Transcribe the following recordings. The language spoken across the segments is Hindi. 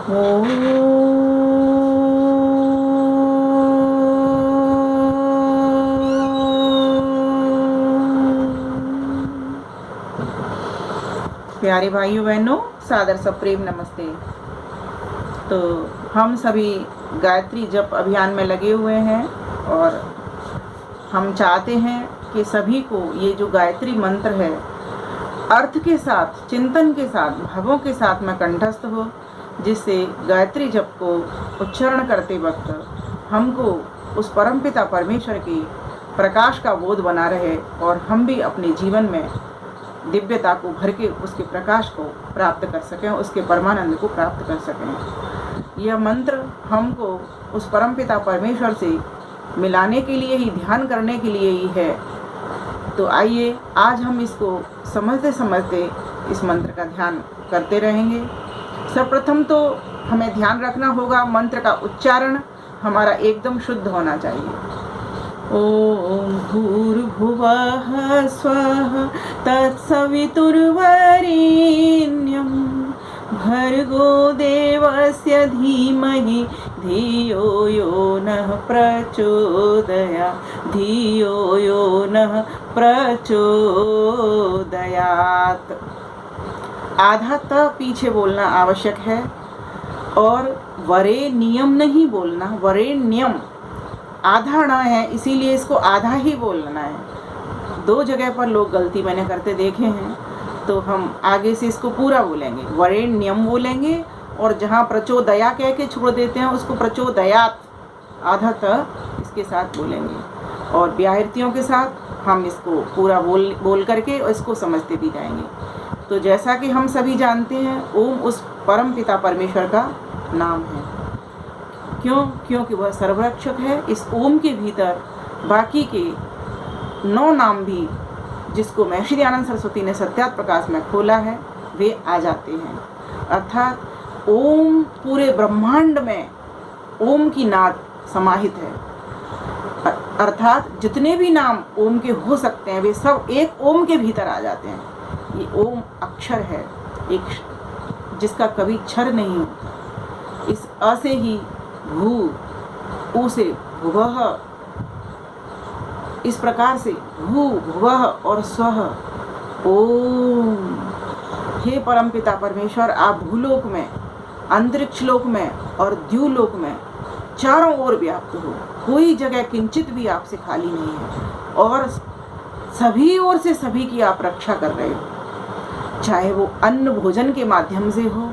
ओम। प्यारे भाइयों बहनों, सादर सप्रेम नमस्ते। तो हम सभी गायत्री जप अभियान में लगे हुए हैं और हम चाहते हैं कि सभी को ये जो गायत्री मंत्र है अर्थ के साथ, चिंतन के साथ, भावों के साथ में कंठस्थ हो, जिससे गायत्री जप को उच्चारण करते वक्त हमको उस परमपिता परमेश्वर की प्रकाश का बोध बना रहे और हम भी अपने जीवन में दिव्यता को भर के उसके प्रकाश को प्राप्त कर सकें, उसके परमानंद को प्राप्त कर सकें। यह मंत्र हमको उस परमपिता परमेश्वर से मिलाने के लिए ही, ध्यान करने के लिए ही है। तो आइए आज हम इसको समझते समझते इस मंत्र का ध्यान करते रहेंगे। सर्वप्रथम तो हमें ध्यान रखना होगा, मंत्र का उच्चारण हमारा एकदम शुद्ध होना चाहिए। ओम भूर्भुवः स्वः तत्सवितुर्वरेण्यं भर्गो देवस्य धीमहि धियो यो नः प्रचोदयात्। आधा त पीछे बोलना आवश्यक है और वरे नियम नहीं बोलना, वरे नियम आधा ण है, इसीलिए इसको आधा ही बोलना है। दो जगह पर लोग गलती मैंने करते देखे हैं, तो हम आगे से इसको पूरा बोलेंगे, वरेण्यम बोलेंगे, और जहाँ प्रचोदया कह के छोड़ देते हैं उसको प्रचोदयात आधा त इसके साथ बोलेंगे। और व्याहृतियों के साथ हम इसको पूरा बोल करके इसको समझते भी जाएंगे। तो जैसा कि हम सभी जानते हैं, ओम उस परम पिता परमेश्वर का नाम है। क्यों? क्योंकि वह सर्वरक्षक है। इस ओम के भीतर बाकी के 9 नाम भी, जिसको महर्षि दयानंद सरस्वती ने सत्यार्थ प्रकाश में खोला है, वे आ जाते हैं। अर्थात ओम पूरे ब्रह्मांड में ओम की नाद समाहित है। अर्थात जितने भी नाम ओम के हो सकते हैं वे सब एक ओम के भीतर आ जाते हैं। ये ओम अक्षर है, एक जिसका कभी क्षर नहीं होता। इस अ से ही भू, ऊ से भुवः, इस प्रकार से भू, भुवः और स्वः ओम। हे परमपिता परमेश्वर, आप भूलोक में, अंतरिक्ष लोक में और द्युलोक में चारों ओर व्याप्त हो। कोई जगह किंचित भी आपसे खाली नहीं है और सभी ओर से सभी की आप रक्षा कर रहे हो, चाहे वो अन्न भोजन के माध्यम से हो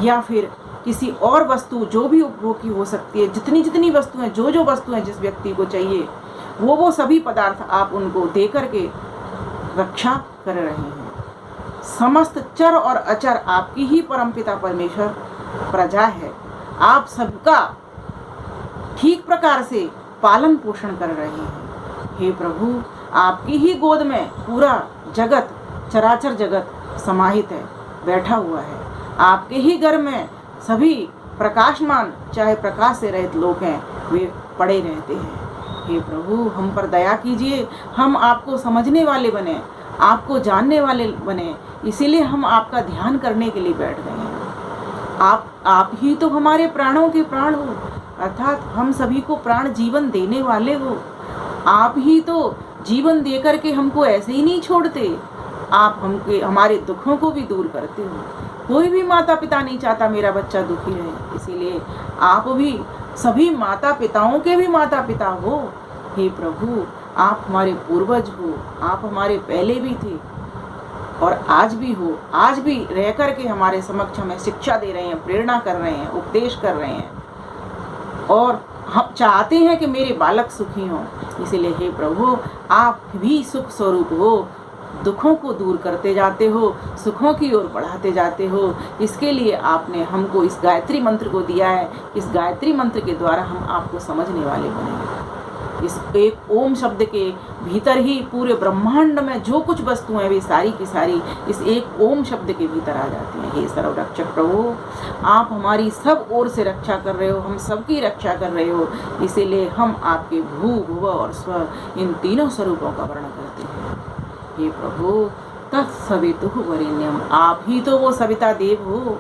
या फिर किसी और वस्तु जो भी उपभोग की हो सकती है। जितनी जितनी वस्तुएं, जो वस्तुएं जिस व्यक्ति को चाहिए, वो सभी पदार्थ आप उनको दे करके रक्षा कर रहे हैं। समस्त चर और अचर आपकी ही परमपिता परमेश्वर प्रजा है। आप सबका ठीक प्रकार से पालन पोषण कर रहे हैं। हे प्रभु, आपकी ही गोद में पूरा जगत, चराचर जगत समाहित है, बैठा हुआ है। आपके ही घर में सभी प्रकाशमान, चाहे प्रकाश से रहित लोग हैं, वे पड़े रहते हैं। हे प्रभु, हम पर दया कीजिए, हम आपको समझने वाले बने, आपको जानने वाले बने, इसीलिए हम आपका ध्यान करने के लिए बैठ गए हैं। आप ही तो हमारे प्राणों के प्राण हो, अर्थात हम सभी को प्राण जीवन देने वाले हो। आप ही तो जीवन दे करके हमको ऐसे ही नहीं छोड़ते, आप हमारे दुखों को भी दूर करते हो। कोई भी माता पिता नहीं चाहता मेरा बच्चा दुखी रहे, इसीलिए आप भी सभी माता पिताओं के भी माता पिता हो। हे प्रभु, आप हमारे पूर्वज हो, आप हमारे पहले भी थे और आज भी हो। आज भी रह करके हमारे समक्ष हमें शिक्षा दे रहे हैं, प्रेरणा कर रहे हैं, उपदेश कर रहे हैं और हम चाहते हैं कि मेरे बालक सुखी हों। इसीलिए हे प्रभु, आप भी सुख स्वरूप हो, दुखों को दूर करते जाते हो, सुखों की ओर बढ़ाते जाते हो। इसके लिए आपने हमको इस गायत्री मंत्र को दिया है। इस गायत्री मंत्र के द्वारा हम आपको समझने वाले बनेंगे। इस एक ओम शब्द के भीतर ही पूरे ब्रह्मांड में जो कुछ वस्तुएं हैं वे सारी की सारी इस एक ओम शब्द के भीतर आ जाती हैं। हे सर्वरक्षक प्रभु, आप हमारी सब ओर से रक्षा कर रहे हो, हम सबकी रक्षा कर रहे हो। इसीलिए हम आपके भू, भुव और स्व, इन तीनों स्वरूपों का वर्णन करते हैं। हे प्रभु, तत्सवितुर्वरेण्यम, आप ही तो वो सविता देव हो।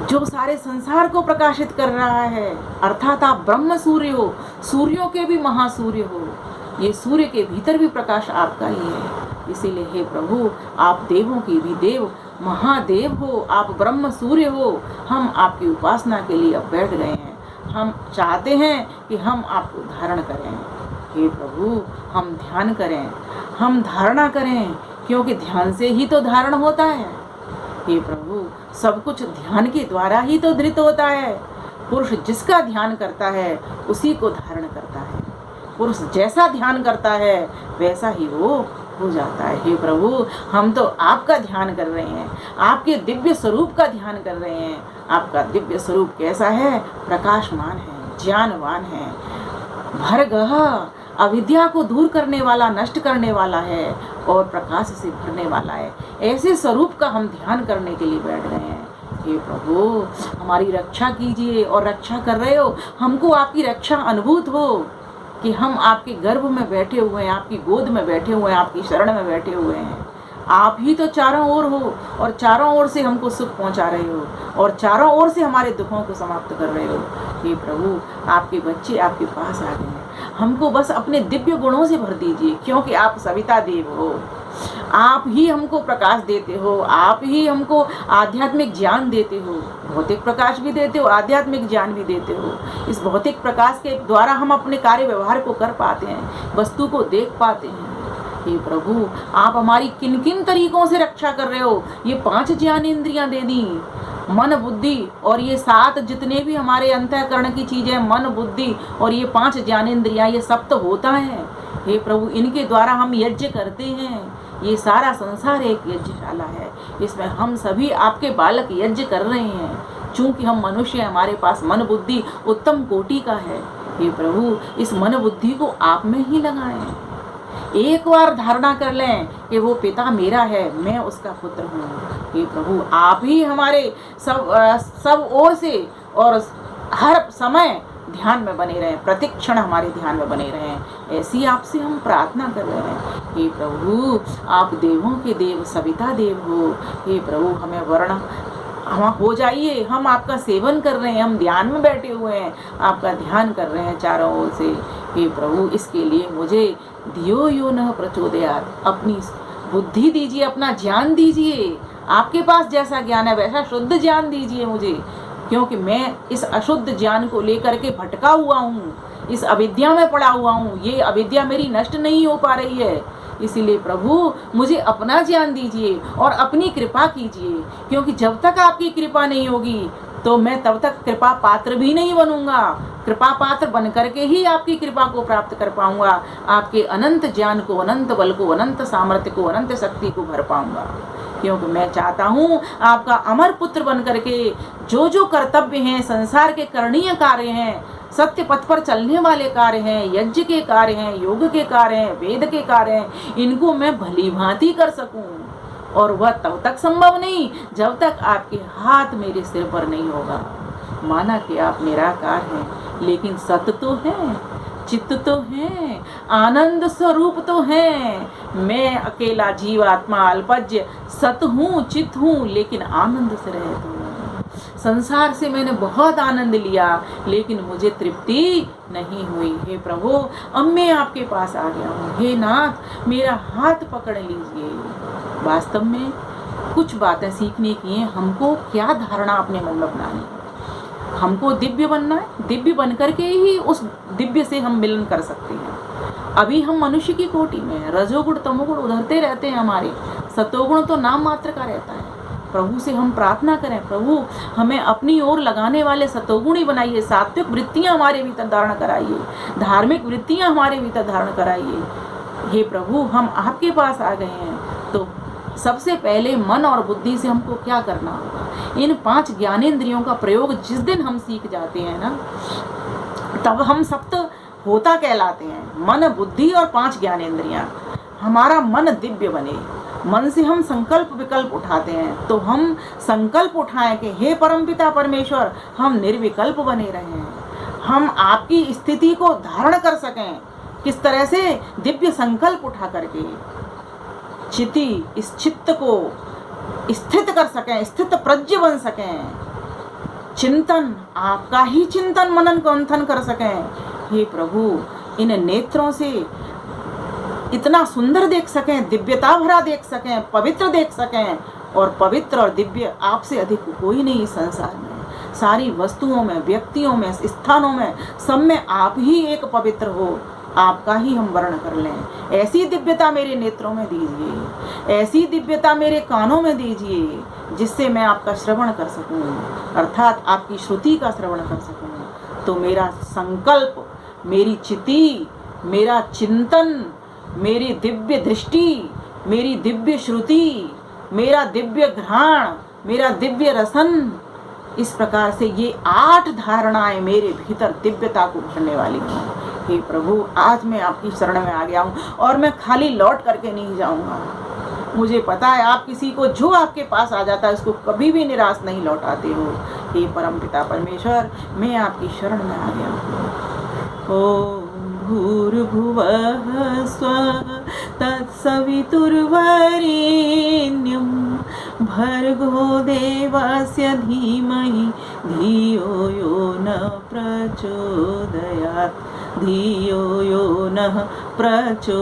जो सारे संसार को प्रकाशित कर रहा है, अर्थात आप ब्रह्म सूर्य हो, सूर्यों के भी महासूर्य हो। ये सूर्य के भीतर भी प्रकाश आपका ही है। इसीलिए हे प्रभु, आप देवों की भी देव, महादेव हो, आप ब्रह्म सूर्य हो। हम आपकी उपासना के लिए अब बैठ गए हैं। हम चाहते हैं कि हम आपको धारण करें। हे प्रभु, हम ध्यान करें, हम धारणा करें, क्योंकि ध्यान से ही तो धारण होता है। हे प्रभु, सब कुछ ध्यान के द्वारा ही तो धृत होता है। पुरुष जिसका ध्यान करता है उसी को धारण करता है। पुरुष जैसा ध्यान करता है वैसा ही वो हो जाता है। हे प्रभु, हम तो आपका ध्यान कर रहे हैं, आपके दिव्य स्वरूप का ध्यान कर रहे हैं। आपका दिव्य स्वरूप कैसा है? प्रकाशमान है, ज्ञानवान है, भरगह, अविद्या को दूर करने वाला, नष्ट करने वाला है और प्रकाश से भरने वाला है। ऐसे स्वरूप का हम ध्यान करने के लिए बैठ गए हैं। हे प्रभु, हमारी रक्षा कीजिए और रक्षा कर रहे हो। हमको आपकी रक्षा अनुभूत हो कि हम आपके गर्भ में बैठे हुए हैं, आपकी गोद में बैठे हुए हैं, आपकी शरण में बैठे हुए हैं। आप ही तो चारों ओर हो और चारों ओर से हमको सुख पहुंचा रहे हो और चारों ओर से हमारे दुखों को समाप्त कर रहे हो। हे प्रभु, आपके बच्चे आपके पास आ गए हैं। हमको बस अपने दिव्य गुणों से भर दीजिए, क्योंकि आप सविता देव हो। आप ही हमको प्रकाश देते हो, आप ही हमको आध्यात्मिक ज्ञान देते हो। भौतिक प्रकाश भी देते हो, आध्यात्मिक ज्ञान भी देते हो। इस भौतिक प्रकाश के द्वारा हम अपने कार्य व्यवहार को कर पाते हैं, वस्तु को देख पाते हैं। हे प्रभु, आप हमारी किन किन तरीकों से रक्षा कर रहे हो। ये 5 ज्ञानेंद्रियां दे दी, मन बुद्धि और ये 7 जितने भी हमारे अंतःकरण की चीजें, मन बुद्धि और ये 5 ज्ञानेंद्रियां, ये सब तो होता है। हे प्रभु, इनके द्वारा हम यज्ञ करते हैं। ये सारा संसार एक यज्ञशाला है, इसमें हम सभी आपके बालक यज्ञ कर रहे हैं। चूंकि हम मनुष्य, हमारे पास मन बुद्धि उत्तम कोटि का है। हे प्रभु, इस मन बुद्धि को आप में ही लगाएं। एक बार धारणा कर लें कि वो पिता मेरा है, मैं उसका पुत्र हूँ। हे प्रभु, आप ही हमारे सब ओर से और हर समय ध्यान में बने रहें, प्रतिक्षण हमारे ध्यान में बने रहें। ऐसी आपसे हम प्रार्थना कर रहे हैं। हे प्रभु, आप देवों के देव, सविता देव हो। हे प्रभु, हमें वर्ण हम हो जाइए। हम आपका सेवन कर रहे हैं, हम ध्यान में बैठे हुए हैं, आपका ध्यान कर रहे हैं चारों ओर से। हे प्रभु, इसके लिए मुझे धियो यो न प्रचोदयात्, अपनी बुद्धि दीजिए, अपना ज्ञान दीजिए। आपके पास जैसा ज्ञान है वैसा शुद्ध ज्ञान दीजिए मुझे, क्योंकि मैं इस अशुद्ध ज्ञान को लेकर के भटका हुआ हूँ, इस अविद्या में पड़ा हुआ हूँ। ये अविद्या मेरी नष्ट नहीं हो पा रही है। इसीलिए प्रभु, मुझे अपना ज्ञान दीजिए और अपनी कृपा कीजिए, क्योंकि जब तक आपकी कृपा नहीं होगी तो मैं तब तक कृपा पात्र भी नहीं बनूंगा। कृपा पात्र बन करके ही आपकी कृपा को प्राप्त कर पाऊंगा। आपके अनंत ज्ञान को, अनंत बल को, अनंत सामर्थ्य को, अनंत शक्ति को भर पाऊंगा। क्योंकि मैं चाहता हूँ आपका अमर पुत्र बन करके जो जो कर्तव्य हैं, संसार के करणीय कार्य हैं, सत्य पथ पर चलने वाले कार्य हैं, यज्ञ के कार्य हैं, योग के कार्य हैं, वेद के कार्य हैं, इनको मैं भली भांति कर सकूं। और वह तब तक संभव नहीं जब तक आपके हाथ मेरे सिर पर नहीं होगा। माना कि आप निराकार हैं, लेकिन सत्य तो है, चित्त तो है, आनंद स्वरूप तो है। मैं अकेला जीवात्मा अल्पज्य सत हूँ, चित्त हूँ, लेकिन आनंद से रहता हूँ। संसार से मैंने बहुत आनंद लिया, लेकिन मुझे तृप्ति नहीं हुई। हे प्रभु, अब मैं आपके पास आ गया हूँ। हे नाथ, मेरा हाथ पकड़ लीजिए। वास्तव में कुछ बातें सीखने की हैं। हमको क्या धारणा अपने मन में बनानी है? हमको दिव्य बनना है। दिव्य बन करके ही उस दिव्य से हम मिलन कर सकते हैं। अभी हम मनुष्य की कोटि में हैं। रजोगुण तमोगुण उधरते रहते हैं हमारे, सतोगुण तो नाम मात्र का रहता है। प्रभु से हम प्रार्थना करें, प्रभु हमें अपनी ओर लगाने वाले सतोगुणी बनाइए, सात्विक वृत्तियां हमारे भीतर धारण कराइए, धार्मिक वृत्तियां हमारे भीतर धारण कराइए। हे प्रभु, हम आपके पास आ गए हैं, तो सबसे पहले मन और बुद्धि से हमको क्या करना होगा? इन 5 ज्ञानेंद्रियों का प्रयोग जिस दिन हम सीख जाते हैं ना, तब हम सप्त होता कहलाते हैं। मन, बुद्धि और 5 ज्ञानेंद्रियां। हमारा मन दिव्य बने। मन से हम संकल्प विकल्प उठाते हैं, तो हम संकल्प उठाएं कि हे परमपिता परमेश्वर, हम निर्विकल्प बने रहें, हम आपकी स्थिति को धारण कर सकें। किस तरह से? दिव्य संकल्प उठा करके इस चित्त को स्थित कर सकें, स्थित प्रज्ञ बन सकें। चिंतन, आपका ही चिंतन मनन मंथन कर सकें। हे प्रभु, इन नेत्रों से इतना सुंदर देख सकें, दिव्यता भरा देख सकें, पवित्र देख सकें। और पवित्र और दिव्य आपसे अधिक कोई नहीं इस संसार में। सारी वस्तुओं में, व्यक्तियों में, स्थानों में, सब में आप ही एक पवित्र हो, आपका ही हम वर्ण कर लें। ऐसी दिव्यता मेरे नेत्रों में दीजिए, ऐसी दिव्यता मेरे कानों में दीजिए, जिससे मैं आपका श्रवण कर सकूं, अर्थात आपकी श्रुति का श्रवण कर सकूं। तो मेरा संकल्प, मेरी चिति, मेरा चिंतन, मेरी दिव्य दृष्टि, मेरी दिव्य श्रुति, मेरा दिव्य घ्राण, मेरा दिव्य रसन, इस प्रकार से ये 8 धारणाएं मेरे भीतर दिव्यता को भरने वाली हैं। हे प्रभु, आज मैं आपकी शरण में आ गया हूँ और मैं खाली लौट करके नहीं जाऊँगा। मुझे पता है आप किसी को जो आपके पास आ जाता है उसको कभी भी निराश नहीं लौटाते हो। हे परमपिता परमेश्वर, मैं आपकी शरण में आ गया हूँ। ओम भूर्भुवः स्वः तत्सवितुर्वरेण्यं भर्गो देवस्य धीमहि धियो यो न प्रचोदयात्, धियो यो नः प्रचोदयात्।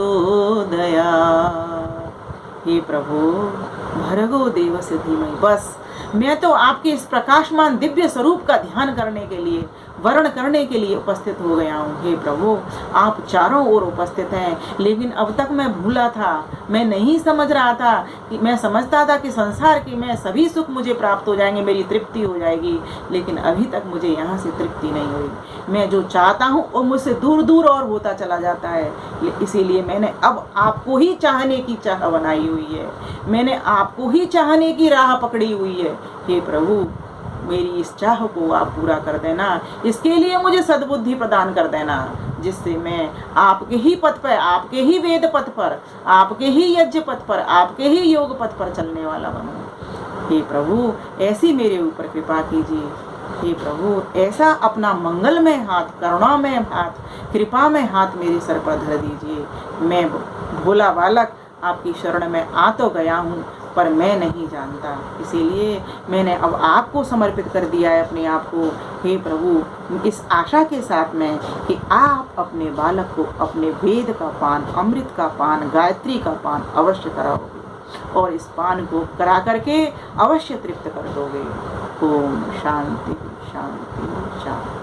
हे प्रभु, भर्गो देवस्य धीमहि, बस मैं तो आपके इस प्रकाशमान दिव्य स्वरूप का ध्यान करने के लिए, वर्ण करने के लिए उपस्थित हो गया हूँ। हे प्रभु, आप चारों ओर उपस्थित हैं, लेकिन अब तक मैं भूला था, मैं नहीं समझ रहा था कि मैं समझता था कि संसार की मैं सभी सुख मुझे प्राप्त हो जाएंगे, मेरी तृप्ति हो जाएगी, लेकिन अभी तक मुझे यहाँ से तृप्ति नहीं हुई। मैं जो चाहता हूँ वो मुझसे दूर दूर और होता चला जाता है। इसीलिए मैंने अब आपको ही चाहने की चाह बनाई हुई है, मैंने आपको ही चाहने की राह पकड़ी हुई है। हे प्रभु, मेरी इस चाह को आप पूरा कर देना, इसके लिए मुझे सद्बुद्धि प्रदान कर देना, जिससे मैं आपके ही पथ पर, आपके ही वेद पथ पर, आपके ही यज्ञ पथ पर, आपके ही योग पथ पर चलने वाला बनूं। हे प्रभु, ऐसी मेरे ऊपर कृपा कीजिए। हे प्रभु, ऐसा अपना मंगलमय हाथ, करुणामय हाथ, कृपामय हाथ मेरे सर पर धर दीजिए। मैं भोला बालक आपकी शरण में आ तो गया हूँ, पर मैं नहीं जानता, इसीलिए मैंने अब आपको समर्पित कर दिया है अपने आप को। हे प्रभु, इस आशा के साथ में कि आप अपने बालक को अपने वेद का पान, अमृत का पान, गायत्री का पान अवश्य कराओगे और इस पान को करा करके अवश्य तृप्त कर दोगे। ओम शांति शांति शांति।